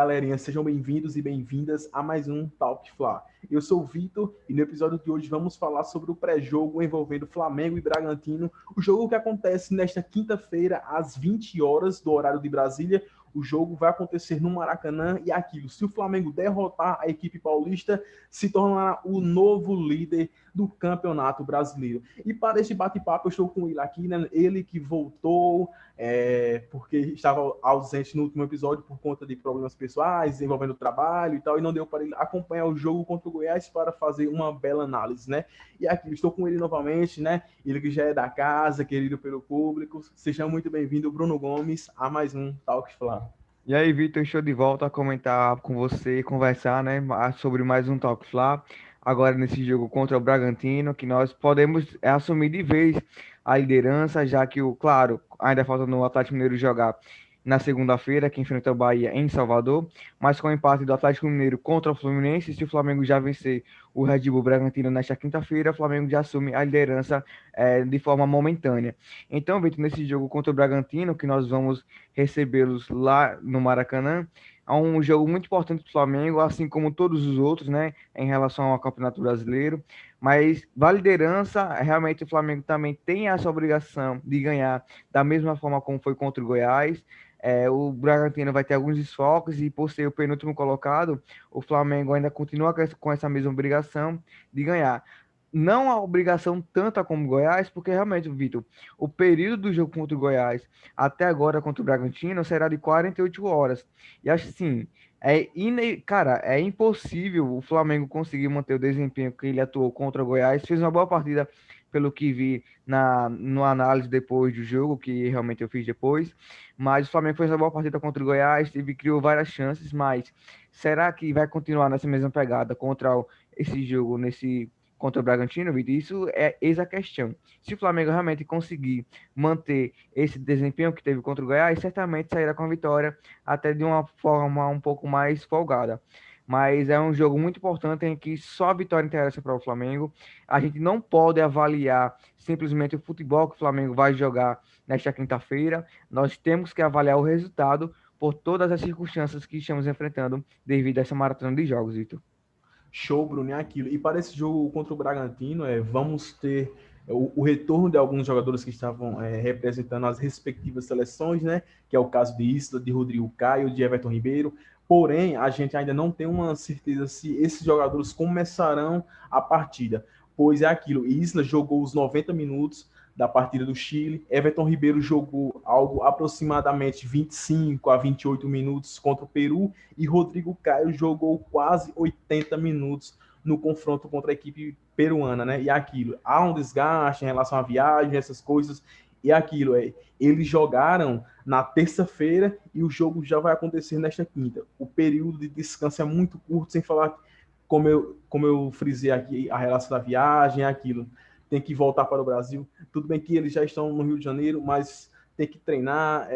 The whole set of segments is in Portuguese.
galerinha, sejam bem-vindos e bem-vindas a mais um Talk Fla. Eu sou o Vitor e no episódio de hoje vamos falar sobre o pré-jogo envolvendo Flamengo e Bragantino, o jogo que acontece nesta quinta-feira às 20 horas do horário de Brasília. O jogo vai acontecer no Maracanã e aquilo, se o Flamengo derrotar a equipe paulista, se tornará o novo líder do Campeonato Brasileiro. E para esse bate-papo eu estou com ele aqui, né? Ele que voltou porque estava ausente no último episódio por conta de problemas pessoais, envolvendo o trabalho e tal, e não deu para ele acompanhar o jogo contra o Goiás para fazer uma bela análise, né? E aqui estou com ele novamente, né? Ele que já é da casa, querido pelo público. Seja muito bem-vindo, Bruno Gomes, a mais um Talk Fla. E aí, Vitor, estou de volta a comentar com você, conversar, né, sobre mais um Talk Fla. Agora nesse jogo contra o Bragantino, que nós podemos assumir de vez a liderança, já que claro, ainda falta no Atlético Mineiro jogar na segunda-feira, que enfrenta o Bahia em Salvador, mas com o empate do Atlético Mineiro contra o Fluminense, se o Flamengo já vencer o Red Bull Bragantino nesta quinta-feira, o Flamengo já assume a liderança de forma momentânea. Então, Vitor, nesse jogo contra o Bragantino, que nós vamos recebê-los lá no Maracanã, é um jogo muito importante para o Flamengo, assim como todos os outros, né, em relação ao Campeonato Brasileiro. Mas a liderança, realmente o Flamengo também tem essa obrigação de ganhar da mesma forma como foi contra o Goiás. O Bragantino vai ter alguns desfalques e, por ser o penúltimo colocado, o Flamengo ainda continua com essa mesma obrigação de ganhar. Não a obrigação tanta como o Goiás, porque realmente, Vitor, o período do jogo contra o Goiás até agora contra o Bragantino será de 48 horas. E acho assim, cara, é impossível o Flamengo conseguir manter o desempenho que ele atuou contra o Goiás. Fez uma boa partida, pelo que vi no análise depois do jogo, que realmente eu fiz depois. Mas o Flamengo fez uma boa partida contra o Goiás, criou várias chances, mas será que vai continuar nessa mesma pegada esse jogo, contra o Bragantino, Vitor? Isso é eis a questão. Se o Flamengo realmente conseguir manter esse desempenho que teve contra o Goiás, certamente sairá com a vitória, até de uma forma um pouco mais folgada. Mas é um jogo muito importante em que só a vitória interessa para o Flamengo. A gente não pode avaliar simplesmente o futebol que o Flamengo vai jogar nesta quinta-feira. Nós temos que avaliar o resultado por todas as circunstâncias que estamos enfrentando devido a essa maratona de jogos, Vitor. Show, Bruno, é aquilo. E para esse jogo contra o Bragantino, vamos ter o retorno de alguns jogadores que estavam representando as respectivas seleções, né? Que é o caso de Isla, de Rodrigo Caio, de Everton Ribeiro. Porém, a gente ainda não tem uma certeza se esses jogadores começarão a partida, pois é aquilo. Isla jogou os 90 minutos da partida do Chile. Everton Ribeiro jogou algo aproximadamente 25 a 28 minutos contra o Peru e Rodrigo Caio jogou quase 80 minutos no confronto contra a equipe peruana, né? E aquilo, há um desgaste em relação à viagem, essas coisas, e aquilo, eles jogaram na terça-feira e o jogo já vai acontecer nesta quinta. O período de descanso é muito curto, sem falar, como eu frisei aqui, a relação da viagem, aquilo, tem que voltar para o Brasil. Tudo bem que eles já estão no Rio de Janeiro, mas tem que treinar,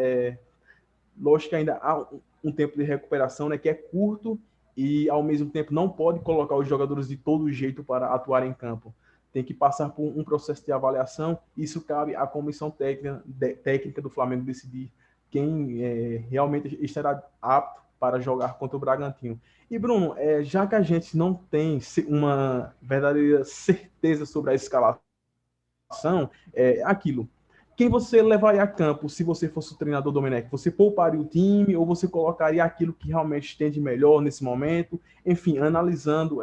lógico que ainda há um tempo de recuperação, né, que é curto e, ao mesmo tempo, não pode colocar os jogadores de todo jeito para atuar em campo. Tem que passar por um processo de avaliação. Isso cabe à comissão técnica do Flamengo decidir quem realmente estará apto para jogar contra o Bragantino. E, Bruno, já que a gente não tem uma verdadeira certeza sobre a escalação, aquilo. Quem você levaria a campo se você fosse o treinador Domenech? Você pouparia o time ou você colocaria aquilo que realmente tem de melhor nesse momento? Enfim, analisando,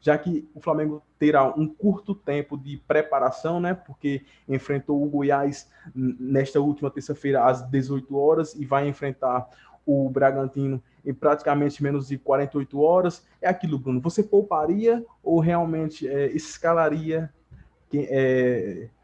já que o Flamengo terá um curto tempo de preparação, né? Porque enfrentou o Goiás nesta última terça-feira às 18 horas e vai enfrentar o Bragantino em praticamente menos de 48 horas. É aquilo, Bruno. Você pouparia ou realmente escalaria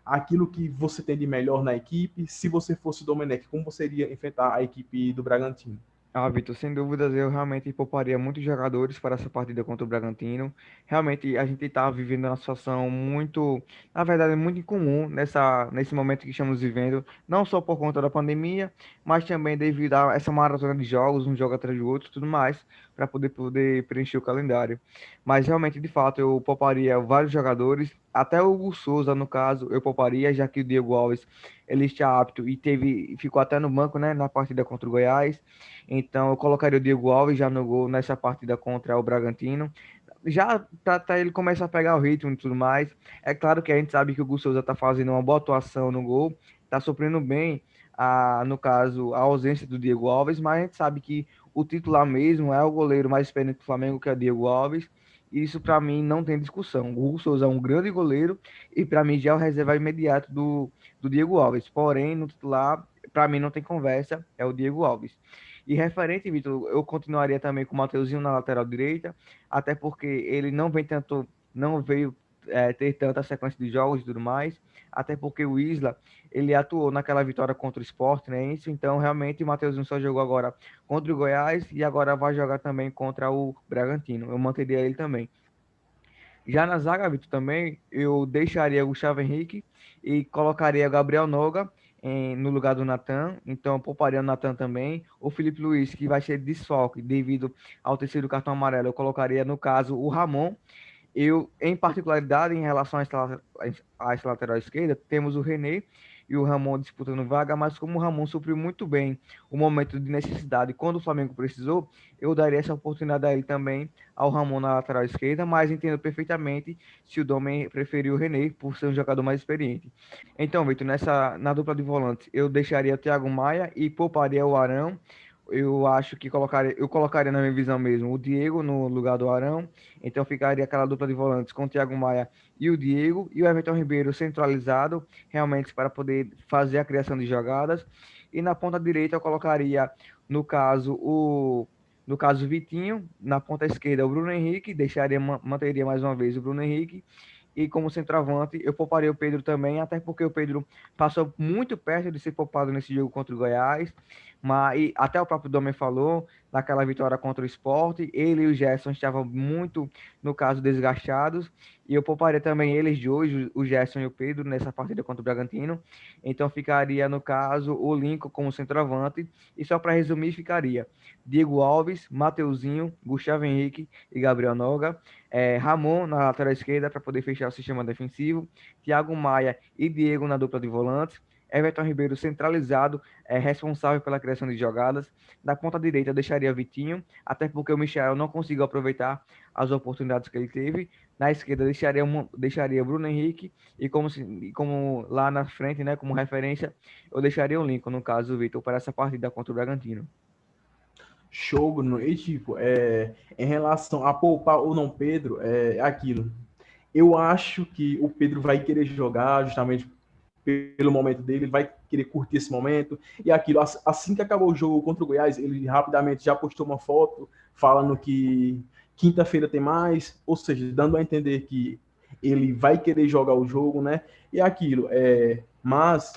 aquilo que você tem de melhor na equipe? Se você fosse o Domenech, como você iria enfrentar a equipe do Bragantino? Ah, Vitor, sem dúvidas, eu realmente pouparia muitos jogadores para essa partida contra o Bragantino. Realmente, a gente está vivendo uma situação muito, na verdade, muito incomum nesse momento que estamos vivendo, não só por conta da pandemia, mas também devido a essa maratona de jogos, um jogo atrás do outro, tudo mais, para poder preencher o calendário. Mas realmente, de fato, eu pouparia vários jogadores. até o Hugo Souza, no caso, eu pouparia, já que o Diego Alves ele está apto e ficou até no banco, né, na partida contra o Goiás. Então eu colocaria o Diego Alves já no gol nessa partida contra o Bragantino. Já para ele começar a pegar o ritmo e tudo mais. É claro que a gente sabe que o Hugo Souza está fazendo uma boa atuação no gol, está suprindo bem, no caso, a ausência do Diego Alves, mas a gente sabe que o titular mesmo é o goleiro mais experiente do Flamengo, que é o Diego Alves. Isso para mim não tem discussão. O Hugo Souza é um grande goleiro e para mim já é o reserva imediato do Diego Alves. Porém, no titular, para mim não tem conversa, é o Diego Alves. E referente, Vitor, eu continuaria também com o Mateuzinho na lateral direita, até porque ele não veio ter tanta sequência de jogos e tudo mais, até porque o Isla, ele atuou naquela vitória contra o Sport, né? Isso, então realmente o Mateuzinho só jogou agora contra o Goiás e agora vai jogar também contra o Bragantino. Eu manteria ele também. Já na zaga, Vitor, também eu deixaria o Gustavo Henrique e colocaria o Gabriel Noga no lugar do Natan. Então, eu pouparia o Natan também. O Felipe Luiz, que vai ser desfalque devido ao terceiro cartão amarelo, eu colocaria, no caso, o Ramon. Eu, em particularidade, em relação a essa lateral esquerda, temos o René e o Ramon disputando vaga, mas como o Ramon supriu muito bem o momento de necessidade quando o Flamengo precisou, eu daria essa oportunidade a ele também, ao Ramon na lateral esquerda, mas entendo perfeitamente se o Domen preferiu o René por ser um jogador mais experiente. Então, Vitor, na dupla de volantes, eu deixaria o Thiago Maia e pouparia o Arão. Eu acho que eu colocaria na minha visão mesmo o Diego no lugar do Arão, então ficaria aquela dupla de volantes com o Thiago Maia e o Diego, e o Everton Ribeiro centralizado, realmente para poder fazer a criação de jogadas. E na ponta direita eu colocaria, no caso, no caso Vitinho, na ponta esquerda o Bruno Henrique, manteria mais uma vez o Bruno Henrique, e como centroavante, eu pouparia o Pedro também, até porque o Pedro passou muito perto de ser poupado nesse jogo contra o Goiás, mas e até o próprio Domen falou, naquela vitória contra o Sport, ele e o Gerson estavam muito, no caso, desgastados, e eu pouparia também eles de hoje, o Gerson e o Pedro, nessa partida contra o Bragantino, então ficaria, no caso, o Lincoln como centroavante, e só para resumir, ficaria Diego Alves, Mateuzinho, Gustavo Henrique e Gabriel Noga, Ramon na lateral esquerda para poder fechar o sistema defensivo, Thiago Maia e Diego na dupla de volantes, Everton Ribeiro centralizado, responsável pela criação de jogadas. Na ponta direita eu deixaria Vitinho, até porque o Michel não conseguiu aproveitar as oportunidades que ele teve. Na esquerda deixaria Bruno Henrique e como lá na frente, né, como referência, eu deixaria o Lincoln, no caso, o Vitor, para essa partida contra o Bragantino. Show, Bruno. E tipo, em relação a poupar ou não Pedro, é aquilo. Eu acho que o Pedro vai querer jogar justamente pelo momento dele, ele vai querer curtir esse momento. E aquilo, assim que acabou o jogo contra o Goiás, ele rapidamente já postou uma foto falando que quinta-feira tem mais, ou seja, dando a entender que ele vai querer jogar o jogo, né? E aquilo, mas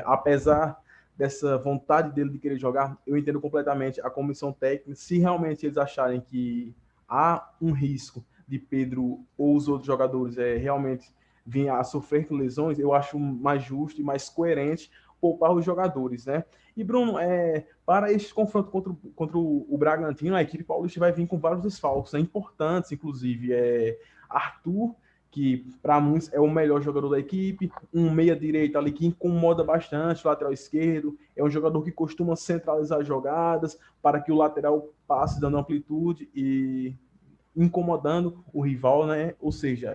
apesar dessa vontade dele de querer jogar, eu entendo completamente a comissão técnica. Se realmente eles acharem que há um risco de Pedro ou os outros jogadores realmente vir a sofrer com lesões, eu acho mais justo e mais coerente poupar os jogadores, né? E Bruno, para este confronto contra o Bragantino, a equipe paulista vai vir com vários desfalques, importantes, inclusive Arthur, que para muitos é o melhor jogador da equipe, um meia-direita ali que incomoda bastante, o lateral esquerdo, é um jogador que costuma centralizar jogadas para que o lateral passe dando amplitude e incomodando o rival, né? Ou seja,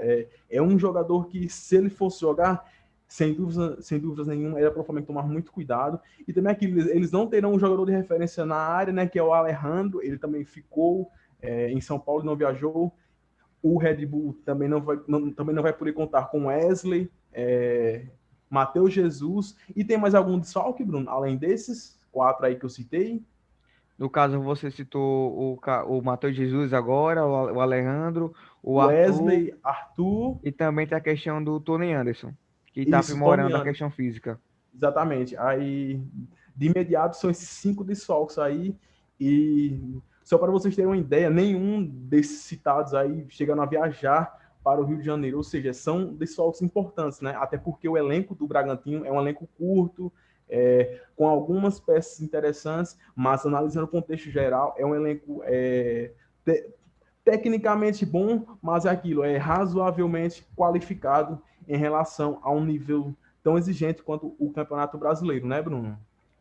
é um jogador que, se ele fosse jogar, sem dúvidas nenhuma, era para o Flamengo tomar muito cuidado. E também aqui, eles não terão um jogador de referência na área, né? Que é o Alejandro, ele também ficou em São Paulo e não viajou. O Red Bull também não vai poder contar com Wesley, Matheus Jesus. E tem mais algum desfalque, Bruno? Além desses quatro aí que eu citei? No caso, você citou o Matheus Jesus agora, o Alejandro, o Arthur, Wesley, Arthur, e também tem a questão do Tony Anderson, que está isso, Tony aprimorando a Anderson. questão física. Exatamente. Aí, de imediato, são esses cinco desfalques aí. E só para vocês terem uma ideia, nenhum desses citados aí chegando a viajar para o Rio de Janeiro. Ou seja, são desfalques importantes, né? Até porque o elenco do Bragantino é um elenco curto, com algumas peças interessantes, mas analisando o contexto geral, é um elenco tecnicamente bom, mas é aquilo, é razoavelmente qualificado em relação a um nível tão exigente quanto o Campeonato Brasileiro, né, Bruno?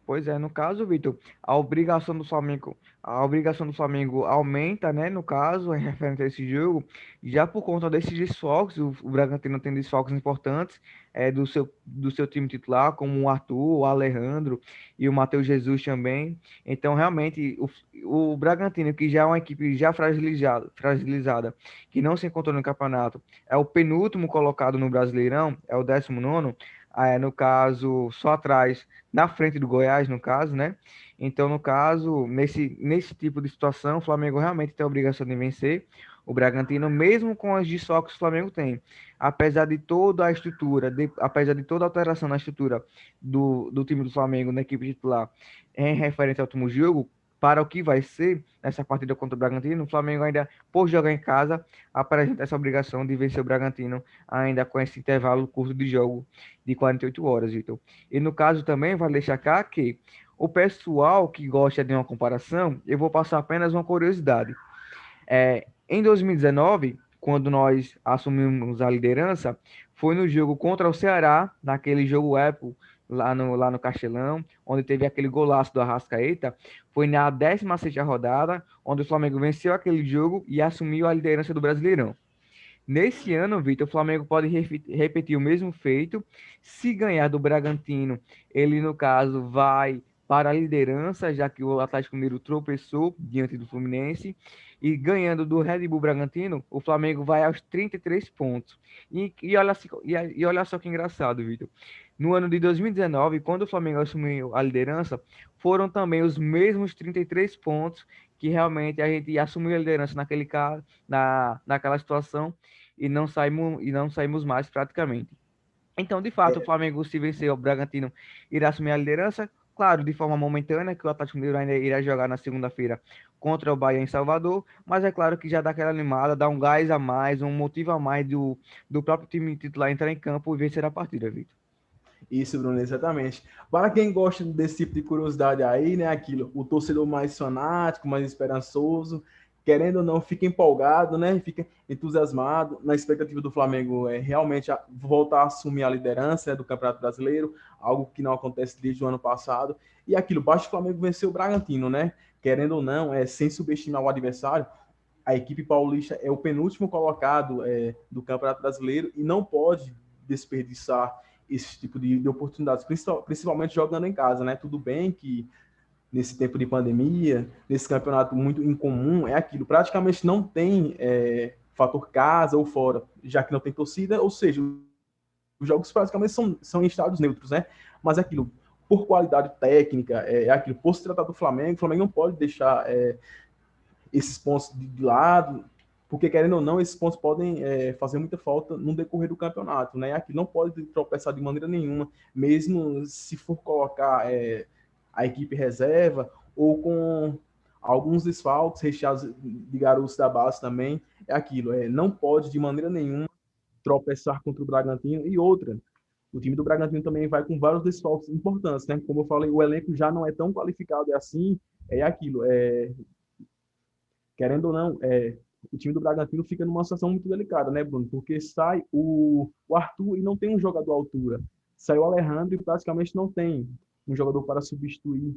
Pois é, no caso, Vitor, a obrigação do Flamengo aumenta, né? No caso, em referente a esse jogo, já por conta desses desfalques, o Bragantino tem desfalques importantes do seu time titular, como o Arthur, o Alejandro e o Matheus Jesus também. Então, realmente, o Bragantino, que já é uma equipe já fragilizada, que não se encontrou no campeonato, é o penúltimo colocado no Brasileirão, é o 19º, no caso, só atrás na frente do Goiás, no caso, né? Então, no caso, nesse tipo de situação, o Flamengo realmente tem a obrigação de vencer o Bragantino, mesmo com as desfalques que o Flamengo tem. Apesar de toda a estrutura, apesar de toda a alteração na estrutura do time do Flamengo na equipe titular em referente ao último jogo, para o que vai ser nessa partida contra o Bragantino, o Flamengo ainda, por jogar em casa, apresenta essa obrigação de vencer o Bragantino, ainda com esse intervalo curto de jogo de 48 horas, Vitor. E no caso também, vale destacar que o pessoal que gosta de uma comparação, eu vou passar apenas uma curiosidade. Em 2019, quando nós assumimos a liderança, foi no jogo contra o Ceará, naquele jogo épico lá no Castelão, onde teve aquele golaço do Arrascaeta. Foi na 16ª rodada, onde o Flamengo venceu aquele jogo e assumiu a liderança do Brasileirão. Nesse ano, Vitor, o Flamengo pode repetir o mesmo feito. Se ganhar do Bragantino, ele, no caso, vai para a liderança, já que o Atlético Mineiro tropeçou diante do Fluminense. E ganhando do Red Bull Bragantino, o Flamengo vai aos 33 pontos. E olha só que engraçado, Vitor. No ano de 2019, quando o Flamengo assumiu a liderança, foram também os mesmos 33 pontos que realmente a gente assumiu a liderança naquela situação e não saímos mais praticamente. Então, de fato, o É, Flamengo, se vencer o Bragantino, irá assumir a liderança. Claro, de forma momentânea, que o Atlético Mineiro ainda irá jogar na segunda-feira contra o Bahia em Salvador, mas é claro que já dá aquela animada, dá um gás a mais, um motivo a mais do próprio time titular entrar em campo e vencer a partida, Vitor. isso, Bruno, exatamente. Para quem gosta desse tipo de curiosidade aí, né, aquilo, o torcedor mais fanático, mais esperançoso, querendo ou não, fica empolgado, né, fica entusiasmado na expectativa do Flamengo realmente voltar a assumir a liderança, né, do Campeonato Brasileiro, algo que não acontece desde o ano passado. E aquilo, basta o Flamengo vencer o Bragantino, né, querendo ou não, sem subestimar o adversário, a equipe paulista é o penúltimo colocado do Campeonato Brasileiro e não pode desperdiçar esse tipo de oportunidades, principalmente jogando em casa, né? Tudo bem que nesse tempo de pandemia, nesse campeonato muito incomum, é aquilo, praticamente não tem fator casa ou fora, já que não tem torcida, ou seja, os jogos praticamente são em estádios neutros, né? Mas é aquilo, por qualidade técnica, é aquilo, por se tratar do Flamengo, o Flamengo não pode deixar esses pontos de lado, porque querendo ou não, esses pontos podem fazer muita falta no decorrer do campeonato, né? Aqui não pode tropeçar de maneira nenhuma, mesmo se for colocar a equipe reserva ou com alguns desfalques recheados de garotos da base também, é aquilo, não pode de maneira nenhuma tropeçar contra o Bragantino e outra. O time do Bragantino também vai com vários desfalques importantes, né? Como eu falei, o elenco já não é tão qualificado assim, é aquilo, querendo ou não, o time do Bragantino fica numa situação muito delicada, né, Bruno? Porque sai o Arthur e não tem um jogador à altura. Sai o Alejandro e praticamente não tem um jogador para substituir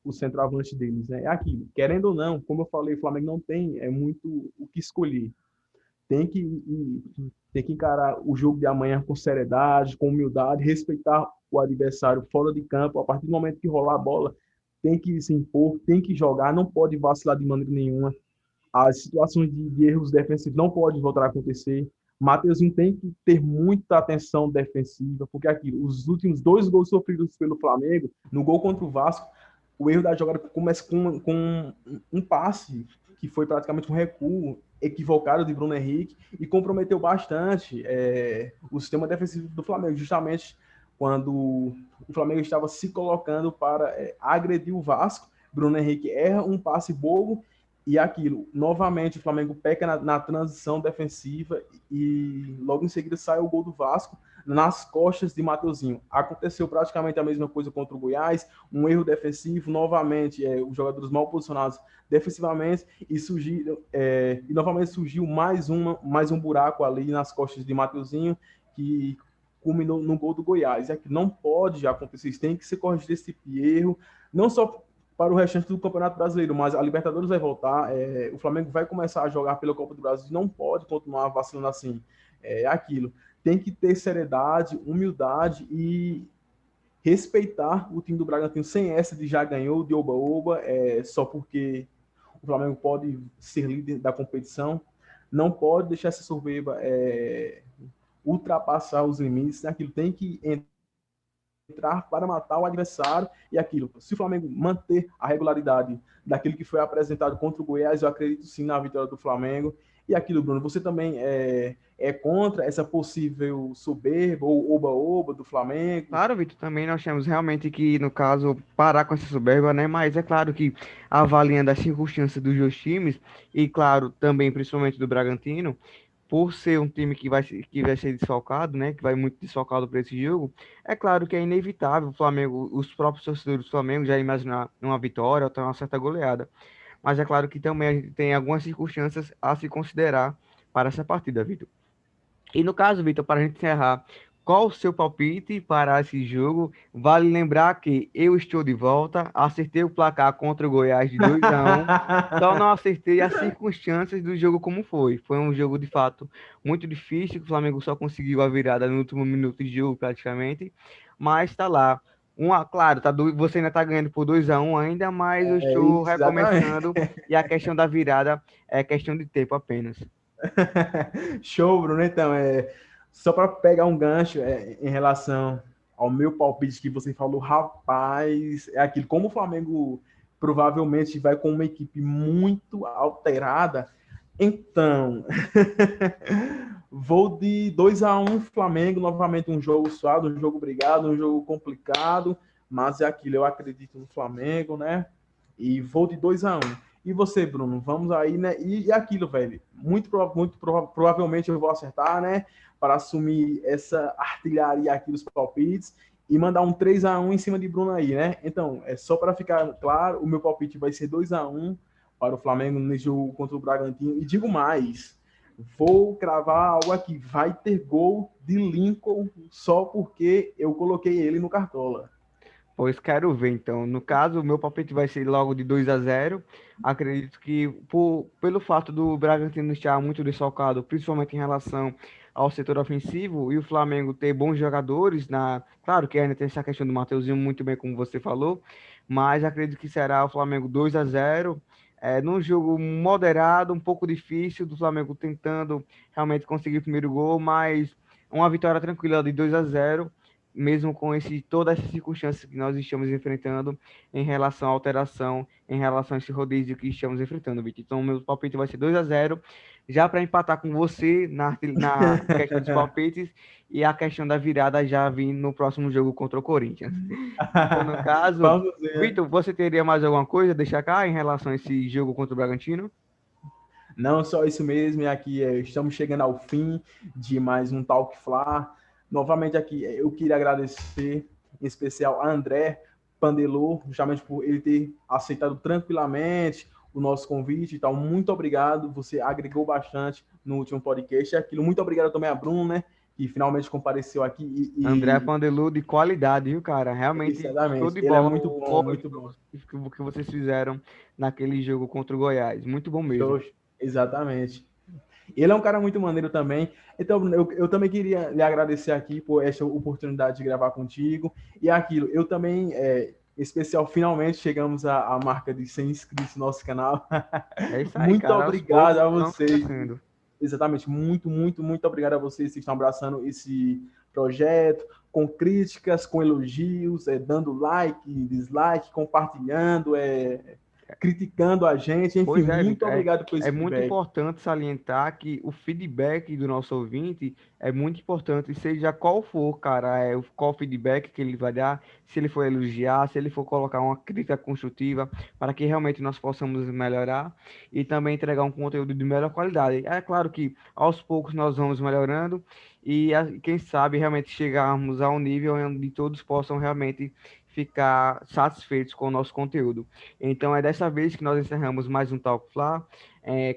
o centroavante deles. Né? É aquilo. Querendo ou não, como eu falei, o Flamengo não tem muito o que escolher. Tem que, tem que encarar o jogo de amanhã com seriedade, com humildade, respeitar o adversário fora de campo. A partir do momento que rolar a bola, tem que se impor, tem que jogar, não pode vacilar de maneira nenhuma. As situações de erros defensivos não podem voltar a acontecer. Matheusinho tem que ter muita atenção defensiva, porque aquilo, os últimos dois gols sofridos pelo Flamengo, no gol contra o Vasco, o erro da jogada começa com um passe que foi praticamente um recuo equivocado de Bruno Henrique e comprometeu bastante o sistema defensivo do Flamengo, justamente quando o Flamengo estava se colocando para agredir o Vasco. Bruno Henrique erra um passe bobo e aquilo, novamente o Flamengo peca na transição defensiva e logo em seguida sai o gol do Vasco, nas costas de Mateuzinho. Aconteceu praticamente a mesma coisa contra o Goiás, um erro defensivo, novamente, os jogadores mal posicionados defensivamente, e novamente surgiu mais um buraco ali nas costas de Mateuzinho, que culminou no gol do Goiás. É que não pode acontecer isso, tem que ser corrigido esse tipo de erro, não só para o restante do Campeonato Brasileiro, mas a Libertadores vai voltar, o Flamengo vai começar a jogar pela Copa do Brasil, não pode continuar vacilando assim. É aquilo. Tem que ter seriedade, humildade e respeitar o time do Bragantino sem essa de já ganhou, de oba-oba, só porque o Flamengo pode ser líder da competição. Não pode deixar essa soberba ultrapassar os limites. Aquilo tem que entrar para matar o adversário e aquilo. Se o Flamengo manter a regularidade daquilo que foi apresentado contra o Goiás, eu acredito sim na vitória do Flamengo. E aquilo, Bruno, você também é contra essa possível soberba ou oba-oba do Flamengo? Claro, Vitor, também nós temos realmente que, no caso, parar com essa soberba, né? Mas é claro que, avaliando as circunstâncias dos dois times, e claro, também principalmente do Bragantino, por ser um time que vai ser desfalcado, né? Que vai muito desfalcado para esse jogo, é claro que é inevitável o Flamengo, os próprios torcedores do Flamengo já imaginar uma vitória ou até uma certa goleada. Mas é claro que também a gente tem algumas circunstâncias a se considerar para essa partida, Vitor. E no caso, Vitor, para a gente encerrar, qual o seu palpite para esse jogo? Vale lembrar que eu estou de volta, acertei o placar contra o Goiás de 2-1, só não acertei as circunstâncias do jogo como foi. Foi um jogo de fato muito difícil, que o Flamengo só conseguiu a virada no último minuto de jogo praticamente, mas está lá. Claro, você ainda está ganhando por 2-1 ainda, mas eu É estou isso, exatamente. recomeçando e a questão da virada é questão de tempo apenas. Show, Bruno. Então, só para pegar um gancho em relação ao meu palpite que você falou, rapaz, é aquilo. Como o Flamengo provavelmente vai com uma equipe muito alterada, então vou de 2-1 Flamengo, novamente um jogo suado, um jogo brigado, um jogo complicado, mas é aquilo, eu acredito no Flamengo, né? E vou de 2-1. E você, Bruno? Vamos aí, né? E aquilo, velho. Provavelmente eu vou acertar, né? Para assumir essa artilharia aqui dos palpites e mandar um 3-1 em cima de Bruno aí, né? Então, é só para ficar claro, o meu palpite vai ser 2-1 para o Flamengo nesse jogo contra o Bragantino. E digo mais, vou cravar algo aqui. Vai ter gol de Lincoln só porque eu coloquei ele no Cartola. Pois quero ver, então. No caso, o meu palpite vai ser logo de 2-0. Acredito que, pelo fato do Bragantino estar muito desfalcado, principalmente em relação ao setor ofensivo, e o Flamengo ter bons jogadores, claro que ainda tem essa questão do Mateuzinho, muito bem como você falou, mas acredito que será o Flamengo 2-0. Num jogo moderado, um pouco difícil, do Flamengo tentando realmente conseguir o primeiro gol, mas uma vitória tranquila de 2-0 mesmo com todas essas circunstâncias que nós estamos enfrentando em relação à alteração, em relação a esse rodízio que estamos enfrentando, Vitor. Então, meu palpite vai ser 2-0, já para empatar com você na questão dos palpites e a questão da virada já vir no próximo jogo contra o Corinthians. Então, no caso, Vamos ver. Vitor, você teria mais alguma coisa a deixar cá em relação a esse jogo contra o Bragantino? Não só isso mesmo, e aqui estamos chegando ao fim de mais um Talk Fla. Novamente aqui, eu queria agradecer, em especial a André Pandelô, justamente por ele ter aceitado tranquilamente o nosso convite e tal. Muito obrigado, você agregou bastante no último podcast. É aquilo, muito obrigado também a Bruno, né, que finalmente compareceu aqui André Pandelu de qualidade, viu, cara? Realmente show exatamente, de ele é bola muito o bom, gol muito bom. que vocês fizeram naquele jogo contra o Goiás. Muito bom mesmo. Show, exatamente. Ele é um cara muito maneiro também. Então, eu também queria lhe agradecer aqui por essa oportunidade de gravar contigo. E aquilo, eu também, em especial, finalmente chegamos à marca de 100 inscritos no nosso canal. É isso aí, Muito cara. Aos obrigado poucos a vamos vocês. crescendo. Exatamente, muito, muito, muito obrigado a vocês que estão abraçando esse projeto, com críticas, com elogios, dando like, dislike, compartilhando. criticando a gente. Enfim, Pois é, muito Vitor, obrigado por é esse muito feedback. importante salientar que o feedback do nosso ouvinte é muito importante, seja qual for, cara, qual feedback que ele vai dar, se ele for elogiar, se ele for colocar uma crítica construtiva, para que realmente nós possamos melhorar e também entregar um conteúdo de melhor qualidade. É claro que aos poucos nós vamos melhorando e quem sabe realmente chegarmos a um nível onde todos possam realmente ficar satisfeitos com o nosso conteúdo. Então é dessa vez que nós encerramos mais um Talk Fla,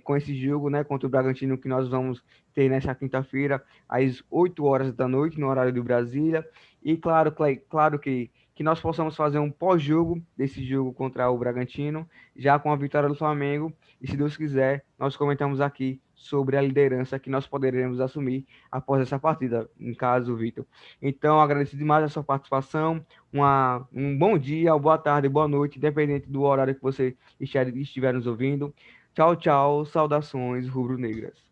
com esse jogo, né, contra o Bragantino que nós vamos ter nessa quinta-feira às 8 horas da noite no horário do Brasília. E claro, claro que nós possamos fazer um pós-jogo desse jogo contra o Bragantino, já com a vitória do Flamengo. E se Deus quiser, nós comentamos aqui sobre a liderança que nós poderemos assumir após essa partida, em caso, Vitor. Então, agradeço demais a sua participação. Um bom dia, boa tarde, boa noite, independente do horário que você estiver nos ouvindo. Tchau, tchau, saudações rubro-negras.